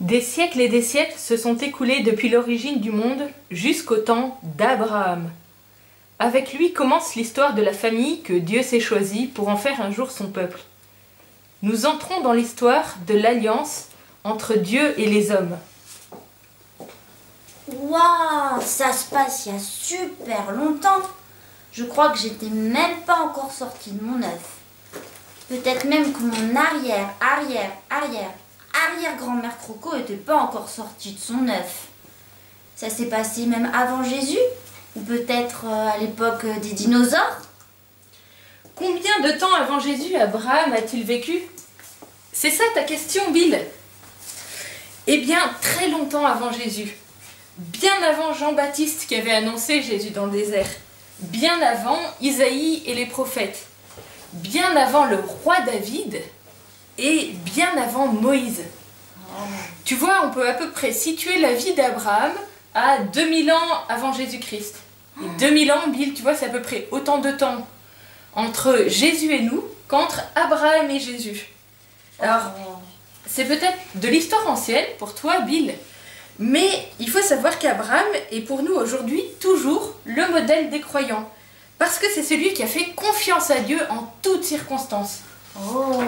Des siècles et des siècles se sont écoulés depuis l'origine du monde jusqu'au temps d'Abraham. Avec lui commence l'histoire de la famille que Dieu s'est choisie pour en faire un jour son peuple. Nous entrons dans l'histoire de l'alliance entre Dieu et les hommes. Waouh, ça se passe il y a super longtemps. Je crois que j'étais même pas encore sortie de mon œuf. Peut-être même que mon arrière-grand-mère Croco était pas encore sortie de son œuf. Ça s'est passé même avant Jésus? Ou peut-être à l'époque des dinosaures? Combien de temps avant Jésus Abraham a-t-il vécu? C'est ça ta question, Bill? Eh bien, très longtemps avant Jésus. Bien avant Jean-Baptiste qui avait annoncé Jésus dans le désert. Bien avant Isaïe et les prophètes. Bien avant le roi David et bien avant Moïse. Tu vois, on peut à peu près situer la vie d'Abraham à 2000 ans avant Jésus-Christ. Et 2000 ans, Bill, tu vois, c'est à peu près autant de temps entre Jésus et nous qu'entre Abraham et Jésus. Alors, c'est peut-être de l'histoire ancienne pour toi, Bill, mais il faut savoir qu'Abraham est pour nous aujourd'hui toujours le modèle des croyants. Parce que c'est celui qui a fait confiance à Dieu en toutes circonstances. Oh,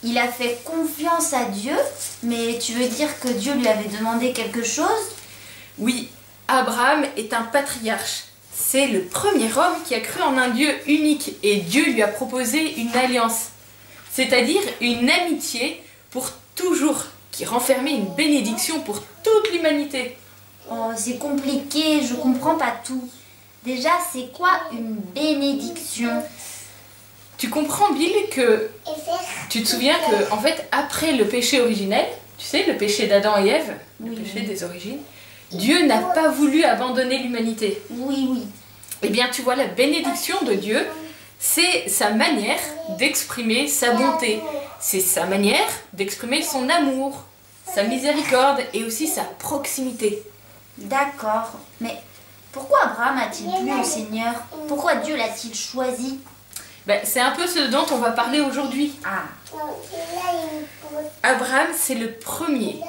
il a fait confiance à Dieu, mais tu veux dire que Dieu lui avait demandé quelque chose? Oui, Abraham est un patriarche. C'est le premier homme qui a cru en un Dieu unique et Dieu lui a proposé une alliance, c'est-à-dire une amitié pour toujours, qui renfermait une bénédiction pour toute l'humanité. Oh, c'est compliqué, je comprends pas tout. Déjà, c'est quoi une bénédiction? Tu comprends, Bill, que tu te souviens que, en fait, après le péché originel, tu sais, le péché d'Adam et Ève, le péché des origines, Dieu n'a pas voulu abandonner l'humanité. Oui. Eh bien, tu vois, la bénédiction de Dieu, c'est sa manière d'exprimer sa bonté. C'est sa manière d'exprimer son amour, sa miséricorde et aussi sa proximité. D'accord, mais pourquoi Abraham a-t-il plu au Seigneur? Pourquoi Dieu l'a-t-il choisi? C'est un peu ce dont on va parler aujourd'hui. Abraham, c'est le premier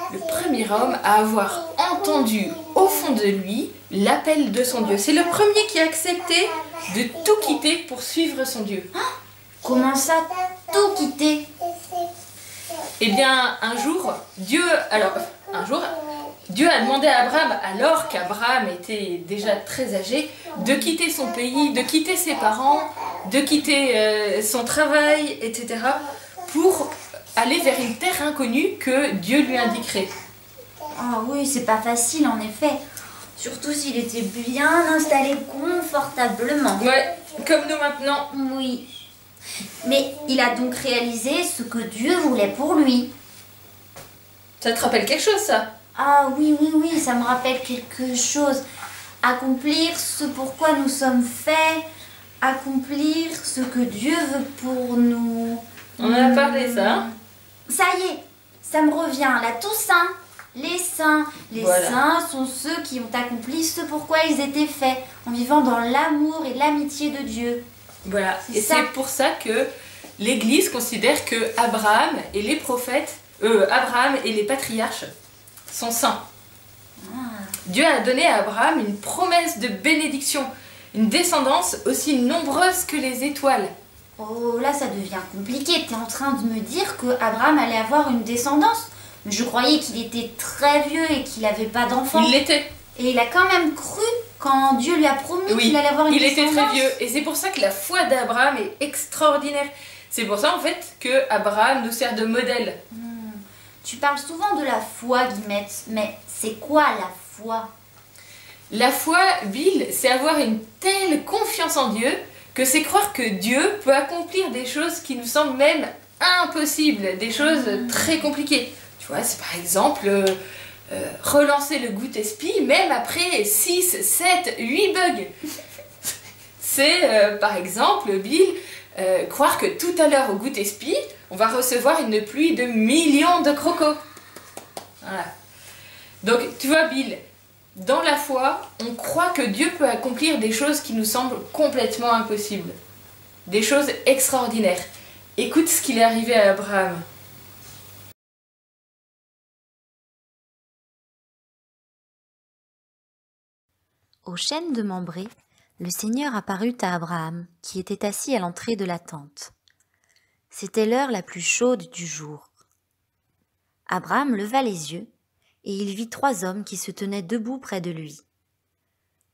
homme à avoir entendu au fond de lui l'appel de son Dieu. C'est le premier qui a accepté de tout quitter pour suivre son Dieu. Comment ça, tout quitter? Eh bien, un jour, Dieu a demandé à Abraham, alors qu'Abraham était déjà très âgé, de quitter son pays, de quitter ses parents, de quitter son travail, etc. pour aller vers une terre inconnue que Dieu lui indiquerait. Ah oui, c'est pas facile en effet. Surtout s'il était bien installé confortablement. Ouais, comme nous maintenant. Oui. Mais il a donc réalisé ce que Dieu voulait pour lui. Ça te rappelle quelque chose, ça? Ah oui, ça me rappelle quelque chose. Accomplir ce pourquoi nous sommes faits, accomplir ce que Dieu veut pour nous. On en a parlé, ça, hein? Ça y est, ça me revient, la Toussaint. Les saints. Les saints sont ceux qui ont accompli ce pourquoi ils étaient faits, en vivant dans l'amour et l'amitié de Dieu. Voilà, et c'est pour ça que l'Église considère que Abraham et les prophètes, Abraham et les patriarches sont saints. Dieu a donné à Abraham une promesse de bénédiction, une descendance aussi nombreuse que les étoiles. Oh, là ça devient compliqué. Tu es en train de me dire que Abraham allait avoir une descendance? Mais je croyais qu'il était très vieux et qu'il n'avait pas d'enfant. Il l'était. Et il a quand même cru quand Dieu lui a promis qu'il allait avoir une descendance. Il était très vieux. Et c'est pour ça que la foi d'Abraham est extraordinaire. C'est pour ça en fait que Abraham nous sert de modèle. Tu parles souvent de la foi, Guillemette, mais c'est quoi la foi? La foi, Bill, c'est avoir une telle confiance en Dieu que c'est croire que Dieu peut accomplir des choses qui nous semblent même impossibles, des choses très compliquées. Tu vois, c'est par exemple relancer le goût-espi même après 6, 7, 8 bugs. C'est par exemple, Bill, croire que tout à l'heure au goût-espi, on va recevoir une pluie de millions de crocos. Voilà. Donc, tu vois, Bill, dans la foi, on croit que Dieu peut accomplir des choses qui nous semblent complètement impossibles. Des choses extraordinaires. Écoute ce qu'il est arrivé à Abraham. Au chêne de Mambré, le Seigneur apparut à Abraham, qui était assis à l'entrée de la tente. C'était l'heure la plus chaude du jour. Abraham leva les yeux, et il vit 3 hommes qui se tenaient debout près de lui.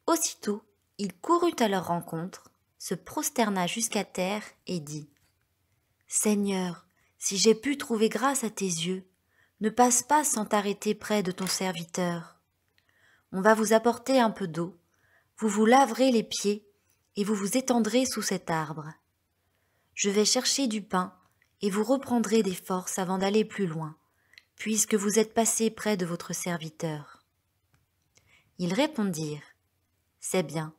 Aussitôt, il courut à leur rencontre, se prosterna jusqu'à terre et dit : « Seigneur, si j'ai pu trouver grâce à tes yeux, ne passe pas sans t'arrêter près de ton serviteur. On va vous apporter un peu d'eau, vous vous laverez les pieds et vous vous étendrez sous cet arbre. Je vais chercher du pain et vous reprendrez des forces avant d'aller plus loin, puisque vous êtes passé près de votre serviteur. » Ils répondirent : « C'est bien,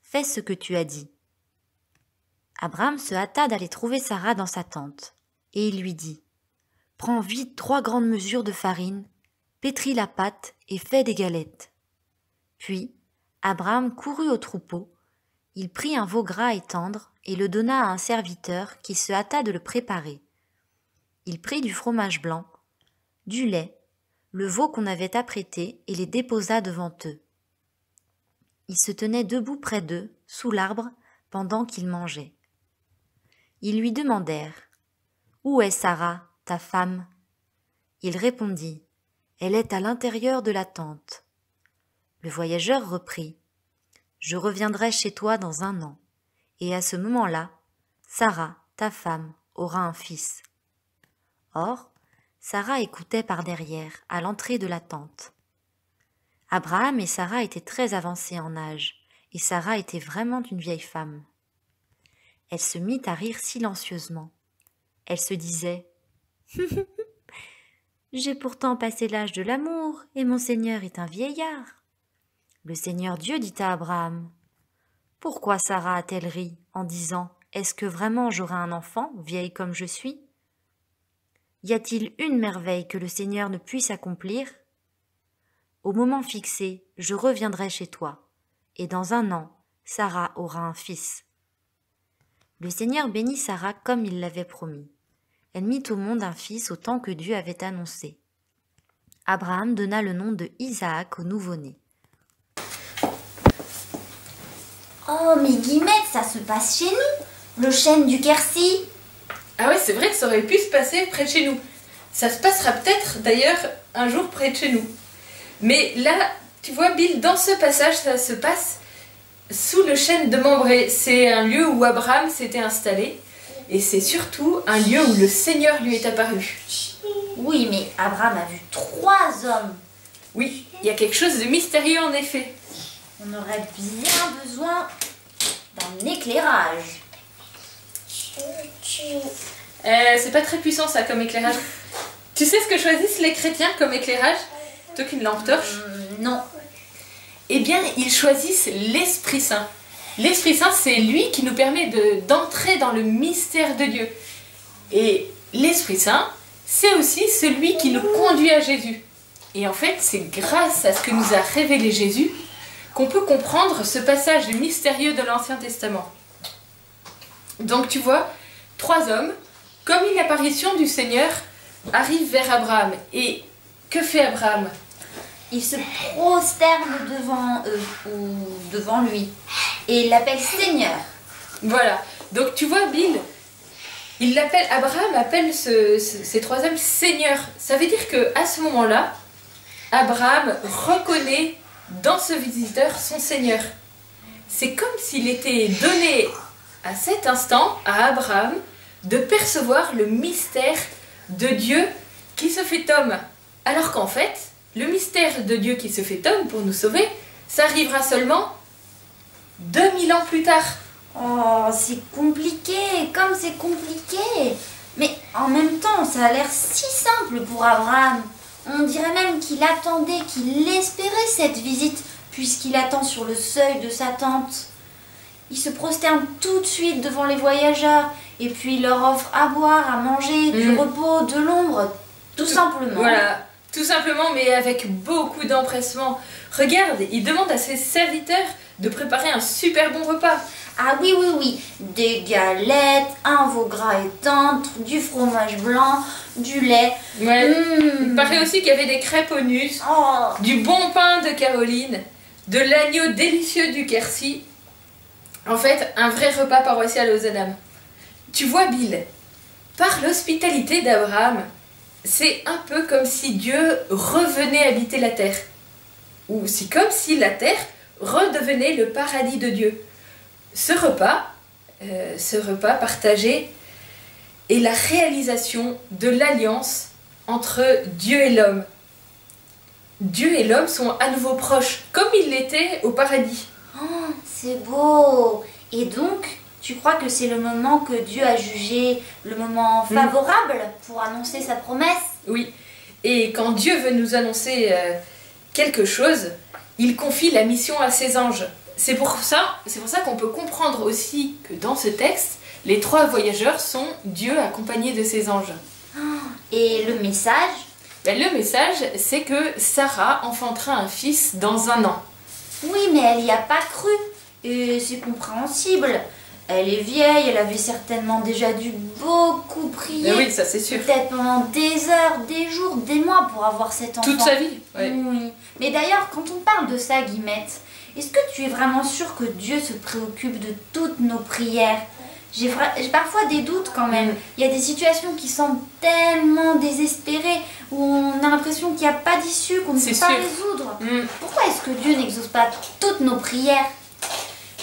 fais ce que tu as dit. » Abraham se hâta d'aller trouver Sarah dans sa tente, et il lui dit : « Prends vite 3 grandes mesures de farine, pétris la pâte et fais des galettes. » Puis, Abraham courut au troupeau, il prit un veau gras et tendre et le donna à un serviteur qui se hâta de le préparer. Il prit du fromage blanc, du lait, le veau qu'on avait apprêté et les déposa devant eux. Ils se tenaient debout près d'eux, sous l'arbre, pendant qu'ils mangeaient. Ils lui demandèrent : « Où est Sarah, ta femme ? » Il répondit : « Elle est à l'intérieur de la tente. » Le voyageur reprit : « Je reviendrai chez toi dans 1 an, et à ce moment-là, Sarah, ta femme, aura un fils. » Or, Sarah écoutait par derrière, à l'entrée de la tente. Abraham et Sarah étaient très avancés en âge, et Sarah était vraiment une vieille femme. Elle se mit à rire silencieusement. Elle se disait : « J'ai pourtant passé l'âge de l'amour, et mon Seigneur est un vieillard. » Le Seigneur Dieu dit à Abraham : « Pourquoi Sarah a-t-elle ri en disant : Est-ce que vraiment j'aurai un enfant, vieille comme je suis ? Y a-t-il une merveille que le Seigneur ne puisse accomplir ? Au moment fixé, je reviendrai chez toi, et dans 1 an, Sarah aura un fils. » Le Seigneur bénit Sarah comme il l'avait promis. Elle mit au monde un fils au temps que Dieu avait annoncé. Abraham donna le nom de Isaac au nouveau-né. Oh, mais Guillemette, ça se passe chez nous, le chêne du Quercy. Ah ouais, c'est vrai que ça aurait pu se passer près de chez nous. Ça se passera peut-être d'ailleurs un jour près de chez nous. Mais là, tu vois Bill, dans ce passage, ça se passe sous le chêne de Mambré. C'est un lieu où Abraham s'était installé. Et c'est surtout un lieu où le Seigneur lui est apparu. Oui, mais Abraham a vu 3 hommes. Oui, il y a quelque chose de mystérieux en effet. On aurait bien besoin d'un éclairage. C'est pas très puissant ça comme éclairage. Tu sais ce que choisissent les chrétiens comme éclairage plutôt qu'une lampe torche ? Non. Eh bien, ils choisissent l'Esprit Saint. L'Esprit Saint, c'est lui qui nous permet d'entrer dans le mystère de Dieu. Et l'Esprit Saint, c'est aussi celui qui nous conduit à Jésus. Et en fait, c'est grâce à ce que nous a révélé Jésus qu'on peut comprendre ce passage mystérieux de l'Ancien Testament. Donc tu vois, 3 hommes, comme une apparition du Seigneur, arrivent vers Abraham. Et que fait Abraham ? Il se prosterne devant eux, ou devant lui, et il l'appelle Seigneur. Voilà, donc tu vois Bill, Abraham appelle ces 3 hommes Seigneur. Ça veut dire qu'à ce moment-là, Abraham reconnaît dans ce visiteur son Seigneur. C'est comme s'il était donné à cet instant à Abraham de percevoir le mystère de Dieu qui se fait homme. Alors qu'en fait, le mystère de Dieu qui se fait homme pour nous sauver, ça arrivera seulement 2000 ans plus tard. Oh, c'est compliqué, comme c'est compliqué. Mais en même temps, ça a l'air si simple pour Abraham. On dirait même qu'il attendait, qu'il espérait cette visite, puisqu'il attend sur le seuil de sa tente. Il se prosterne tout de suite devant les voyageurs, et puis il leur offre à boire, à manger, du repos, de l'ombre, tout simplement. Voilà, tout simplement, mais avec beaucoup d'empressement. Regarde, il demande à ses serviteurs de préparer un super bon repas. Ah oui, oui, oui, des galettes, un veau gras et tendre, du fromage blanc, du lait. Ouais. Il paraît aussi qu'il y avait des crêpes au nus, Oh. du bon pain de Caroline, de l'agneau délicieux du Quercy. En fait, un vrai repas paroissial aux Adam. Tu vois, Bill, par l'hospitalité d'Abraham, c'est un peu comme si Dieu revenait habiter la terre. Ou c'est comme si la terre redevenait le paradis de Dieu. Ce repas partagé est la réalisation de l'alliance entre Dieu et l'homme. Dieu et l'homme sont à nouveau proches, comme ils l'étaient au paradis. Oh, c'est beau. Et donc, tu crois que c'est le moment que Dieu a jugé le moment favorable pour annoncer sa promesse? Oui. Et quand Dieu veut nous annoncer quelque chose, il confie la mission à ses anges. C'est pour ça qu'on peut comprendre aussi que dans ce texte, les 3 voyageurs sont Dieu accompagné de ses anges. Et le message? Le message, c'est que Sarah enfantera un fils dans 1 an. Oui, mais elle n'y a pas cru. Et c'est compréhensible. Elle est vieille, elle avait certainement déjà dû beaucoup prier. Oui, ça c'est sûr. Peut-être pendant des heures, des jours, des mois pour avoir cet enfant. Toute sa vie. Ouais. Oui. Mais d'ailleurs, quand on parle de ça, Guillemette, est-ce que tu es vraiment sûre que Dieu se préoccupe de toutes nos prières? J'ai parfois des doutes quand même. Il y a des situations qui semblent tellement désespérées, où on a l'impression qu'il n'y a pas d'issue, qu'on ne peut pas résoudre. Pourquoi est-ce que Dieu n'exauce pas toutes nos prières?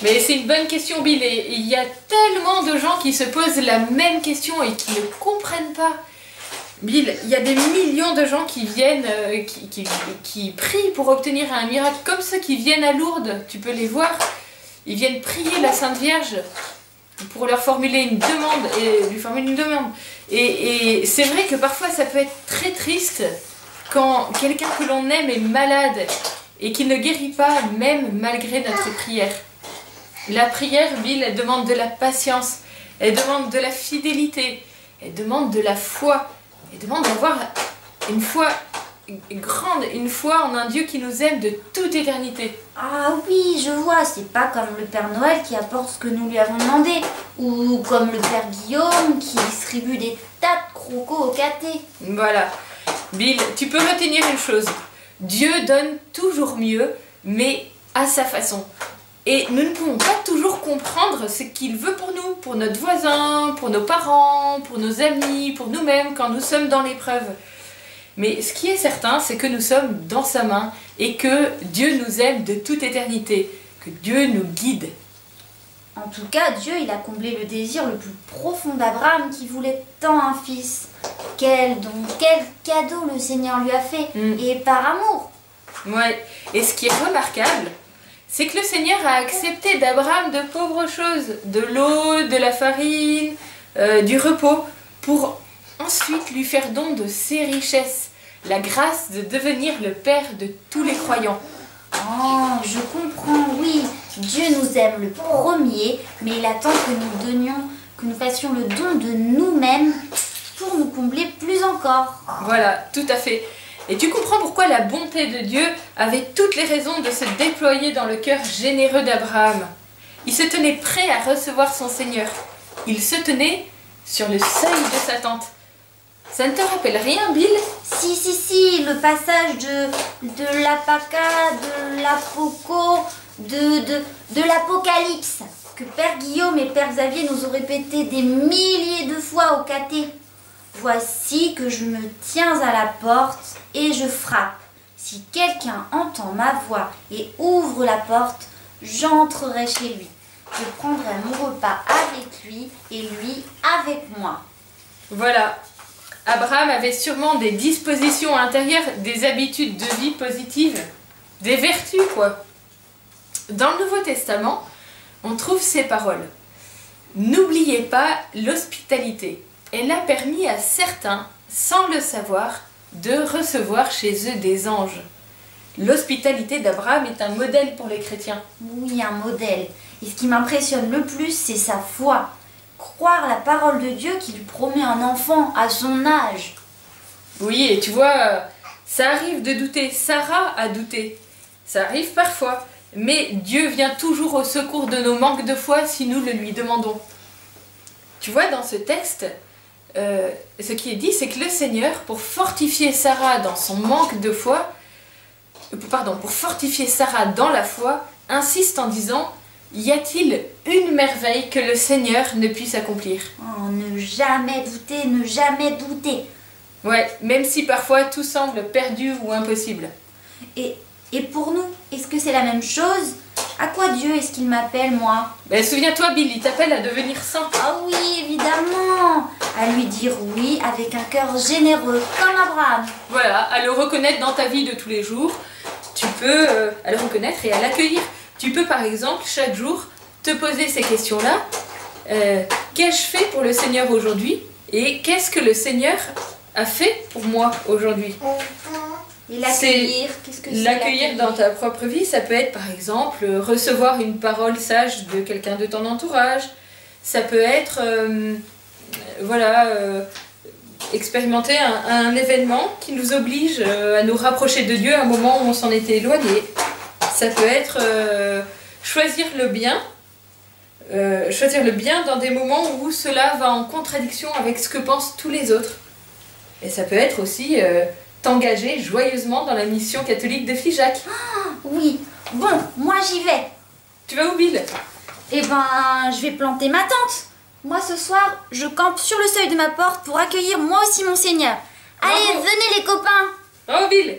Mais c'est une bonne question, Bill, et il y a tellement de gens qui se posent la même question et qui ne comprennent pas. Bill, il y a des millions de gens qui viennent, qui prient pour obtenir un miracle, comme ceux qui viennent à Lourdes, tu peux les voir. Ils viennent prier la Sainte Vierge pour leur formuler une demande, et lui formuler une demande. Et c'est vrai que parfois ça peut être très triste quand quelqu'un que l'on aime est malade et qu'il ne guérit pas, même malgré notre prière. La prière, Bill, elle demande de la patience, elle demande de la fidélité, elle demande de la foi, elle demande d'avoir une foi grande, une foi en un Dieu qui nous aime de toute éternité. Ah oui, je vois, c'est pas comme le Père Noël qui apporte ce que nous lui avons demandé, ou comme le Père Guillaume qui distribue des tas de crocos au caté. Voilà. Bill, tu peux retenir une chose, Dieu donne toujours mieux, mais à sa façon. Et nous ne pouvons pas toujours comprendre ce qu'il veut pour nous, pour notre voisin, pour nos parents, pour nos amis, pour nous-mêmes quand nous sommes dans l'épreuve. Mais ce qui est certain, c'est que nous sommes dans sa main et que Dieu nous aime de toute éternité, que Dieu nous guide. En tout cas, Dieu, il a comblé le désir le plus profond d'Abraham qui voulait tant un fils. Quel cadeau le Seigneur lui a fait, et par amour. Ouais. Et ce qui est remarquable, c'est que le Seigneur a accepté d'Abraham de pauvres choses, de l'eau, de la farine, du repos, pour ensuite lui faire don de ses richesses, la grâce de devenir le Père de tous les croyants. Oh, je comprends, oui. Dieu nous aime le premier, mais il attend que nous fassions le don de nous-mêmes pour nous combler plus encore. Voilà, tout à fait. Et tu comprends pourquoi la bonté de Dieu avait toutes les raisons de se déployer dans le cœur généreux d'Abraham. Il se tenait prêt à recevoir son Seigneur. Il se tenait sur le seuil de sa tente. Ça ne te rappelle rien, Bill? Si, le passage de l'Apaca, de l'Apoco, de l'Apocalypse, que Père Guillaume et Père Xavier nous ont répété des milliers de fois au caté. Voici que je me tiens à la porte et je frappe. Si quelqu'un entend ma voix et ouvre la porte, j'entrerai chez lui. Je prendrai mon repas avec lui et lui avec moi. Voilà. Abraham avait sûrement des dispositions intérieures, des habitudes de vie positives, des vertus, quoi. Dans le Nouveau Testament, on trouve ces paroles. N'oubliez pas l'hospitalité. Elle a permis à certains, sans le savoir, de recevoir chez eux des anges. L'hospitalité d'Abraham est un modèle pour les chrétiens. Oui, un modèle. Et ce qui m'impressionne le plus, c'est sa foi. Croire la parole de Dieu qui lui promet un enfant à son âge. Oui, et tu vois, ça arrive de douter. Sarah a douté. Ça arrive parfois. Mais Dieu vient toujours au secours de nos manques de foi si nous le lui demandons. Tu vois, dans ce texte, ce qui est dit, c'est que le Seigneur, pour fortifier Sarah dans son manque de foi, pour fortifier Sarah dans la foi, insiste en disant: y a-t-il une merveille que le Seigneur ne puisse accomplir? Oh, ne jamais douter, ne jamais douter. Ouais, même si parfois tout semble perdu ou impossible. Et pour nous, est-ce que c'est la même chose? À quoi Dieu est-ce qu'il m'appelle, moi? Ben, souviens-toi, Bill, il t'appelle à devenir saint. Ah oui, évidemment. À lui dire oui avec un cœur généreux, comme Abraham. Voilà, à le reconnaître dans ta vie de tous les jours. Tu peux à le reconnaître et à l'accueillir. Tu peux par exemple chaque jour te poser ces questions-là. Qu'ai-je fait pour le Seigneur aujourd'hui? Et qu'est-ce que le Seigneur a fait pour moi aujourd'hui? Et l'accueillir, qu'est-ce que c'est l'accueillir dans ta propre vie? Ça peut être par exemple recevoir une parole sage de quelqu'un de ton entourage. Ça peut être expérimenter un événement qui nous oblige à nous rapprocher de Dieu à un moment où on s'en était éloigné. Ça peut être choisir le bien dans des moments où cela va en contradiction avec ce que pensent tous les autres. Et ça peut être aussi t'engager joyeusement dans la mission catholique de Figeac. Ah, oui, bon, moi j'y vais. Tu vas où, Bill? Eh ben, je vais planter ma tente. Moi ce soir, je campe sur le seuil de ma porte pour accueillir moi aussi mon Seigneur. Allez, venez les copains. Oh, Bill!